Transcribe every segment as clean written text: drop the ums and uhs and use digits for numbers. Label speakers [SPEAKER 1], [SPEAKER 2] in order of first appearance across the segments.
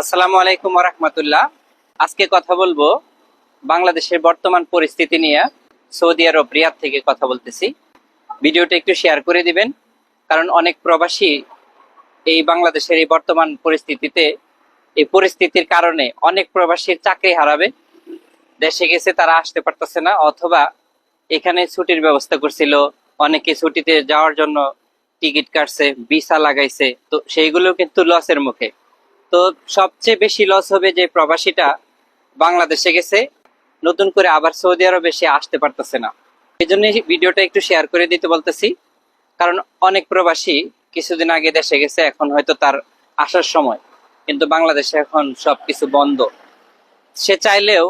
[SPEAKER 1] আসসালামু আলাইকুম ওয়া রাহমাতুল্লাহ। আজকে কথা বলবো বাংলাদেশের বর্তমান পরিস্থিতি নিয়ে। সৌদি আরব রিয়াদ থেকে কথা বলতেছি। ভিডিওটা একটু শেয়ার করে দিবেন, কারণ অনেক প্রবাসী এই বাংলাদেশের এই বর্তমান পরিস্থিতিতে, এই পরিস্থিতির কারণে অনেক প্রবাসীর চাকরি হারাবে। দেশে গেছে, তারা আসতে পারতেছে না, অথবা এখানে ছুটির ব্যবস্থা করছিল, অনেকে ছুটিতে যাওয়ার জন্য টিকিট কাটছে, ভিসা লাগাইছে, তো সেইগুলো কিন্তু লসের মুখে। তো সবচেয়ে বেশি লস হবে যে প্রবাসীটা বাংলাদেশে গেছে, নতুন করে আবার সৌদি আরবে সে আসতে পারতেছে না। এই জন্য ভিডিওটা একটু শেয়ার করে দিতে বলতেছি, কারণ অনেক প্রবাসী কিছুদিন আগে দেশে গেছে, এখন হয়তো তার আসার সময়, কিন্তু বাংলাদেশে এখন সবকিছু বন্ধ। সে চাইলেও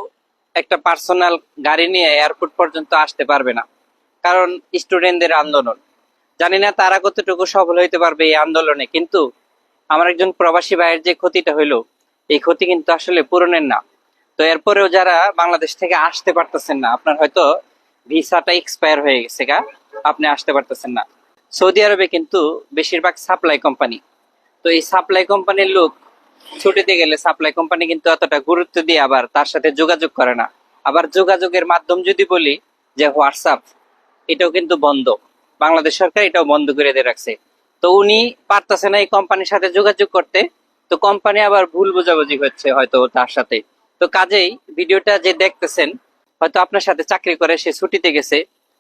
[SPEAKER 1] একটা পার্সোনাল গাড়ি নিয়ে এয়ারপোর্ট পর্যন্ত আসতে পারবে না, কারণ স্টুডেন্টদের আন্দোলন। জানি না তারা কতটুকু সফল হইতে পারবে এই আন্দোলনে, কিন্তু আমার একজন প্রবাসী ভাইয়ের যে ক্ষতিটা হইলো, এই ক্ষতি কিন্তু আসলে পূরণের না। তো এরপরেও যারা বাংলাদেশ থেকে আসতে পারতেছেন না, আপনার হয়তো ভিসাটা এক্সপায়ার হয়ে গেছে গা, আপনি আসতে পারতেছেন না। সৌদি আরবে কিন্তু বেশিরভাগ সাপ্লাই কোম্পানি, তো এই সাপ্লাই কোম্পানির লোক ছুটিতে গেলে সাপ্লাই কোম্পানি কিন্তু এতটা গুরুত্ব দিয়ে আবার তার সাথে যোগাযোগ করে না। আবার যোগাযোগের মাধ্যম যদি বলি, যে হোয়াটসঅ্যাপ, এটাও কিন্তু বন্ধ। বাংলাদেশ সরকার এটাও বন্ধ করে দিয়ে রাখছে। তো উনি পারতেছে না এই কোম্পানির সাথে যোগাযোগ করতে, তো কোম্পানি আবার ভুল বোঝাবুঝি হচ্ছে হয়তো তার সাথে। তো কাজেই ভিডিওটা যে দেখতেছেন, হয়তো আপনার সাথে চাকরি করে সে ছুটিতে গেছে,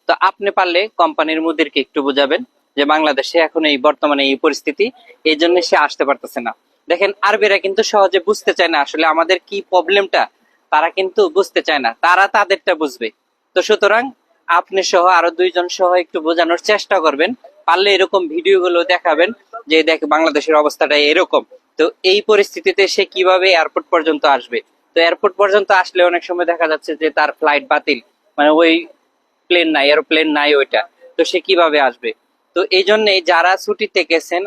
[SPEAKER 1] তো আপনি পারলে কোম্পানির মুদিরকে একটু বোঝাবেন যে বাংলাদেশে এখন এই বর্তমানে এই পরিস্থিতি, এই জন্য সে আসতে পারতেছে না। দেখেন, আরবিরা কিন্তু সহজে বুঝতে চায় না আসলে আমাদের কি প্রবলেমটা, তারা কিন্তু বুঝতে চায় না, তারা তাদেরটা বুঝবে। তো সুতরাং আপনি সহ আরো দুইজন সহ একটু বোঝানোর চেষ্টা করবেন, পারলে এরকম ভিডিও গুলো দেখাবেন যে দেখ বাংলাদেশের অবস্থাটা এরকম। তো এই পরিস্থিতিতে সে কিভাবে এয়ারপোর্ট পর্যন্ত আসবে। তো এয়ারপোর্ট পর্যন্ত আসলে অনেক সময় দেখা যাচ্ছে যে তার ফ্লাইট বাতিল, মানে ওই প্লেন নাই, এরোপ্লেন নাই ওইটা, তো সে কিভাবে আসবে। তো এই জন্যই যারা ছুটিতে গেছেন,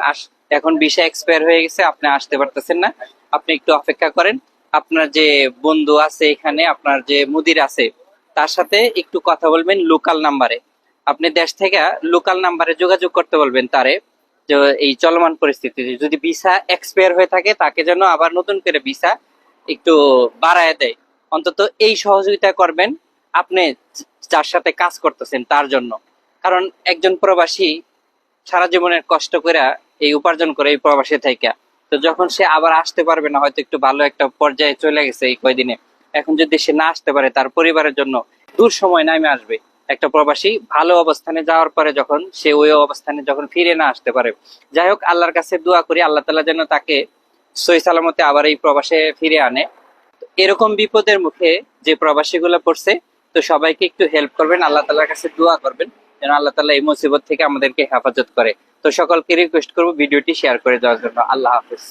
[SPEAKER 1] এখন ভিসা এক্সপায়ার হয়ে গেছে, আপনি আসতে পারতেছেন না, আপনি একটু অপেক্ষা করেন। আপনার যে বন্ধু আছে এখানে, আপনার যে মুদির আছে, তার সাথে একটু কথা বলবেন লোকাল নাম্বারে। আপনি দেশ থেকে লোকাল নাম্বারে যোগাযোগ করতে বলবেন তারে, যে এই চলমান পরিস্থিতিতে যদি ভিসা এক্সপায়ার হয়ে থাকে, তাকে যেন আবার নতুন করে ভিসা একটু বাড়ায় দেয়। অন্তত এই সহযোগিতা করবেন আপনি যার সাথে কাজ করতেছেন তার জন্য। কারণ একজন প্রবাসী সারা জীবনের কষ্ট করে এই উপার্জন করে এই প্রবাসী থেকে, তো যখন সে আবার আসতে পারবে না, হয়তো একটু ভালো একটা পর্যায়ে চলে গেছে এই কয়দিনে, এখন যদি সে না আসতে পারে, তার পরিবারের জন্য দূর সময় নামে আসবে। একটা প্রবাসী ভালো অবস্থানে যাওয়ার পরে যখন সে ওই অবস্থানে যখন ফিরে না আসতে পারে, যাই হোক, আল্লাহর কাছে দোয়া করি আল্লাহ তাআলা যেন তাকে সহি সালামতে আবার এই প্রবাসে ফিরে আনে। এরকম বিপদের মুখে যে প্রবাসী গুলো পড়ছে, তো সবাইকে একটু হেল্প করবেন, আল্লাহ তাআলার কাছে দোয়া করবেন যেন আল্লাহ তাআলা এই মুসিবত থেকে আমাদেরকে হেফাজত করে। তো সকলকে রিকোয়েস্ট করবো ভিডিওটি শেয়ার করে দেওয়ার জন্য। আল্লাহ হাফেজ।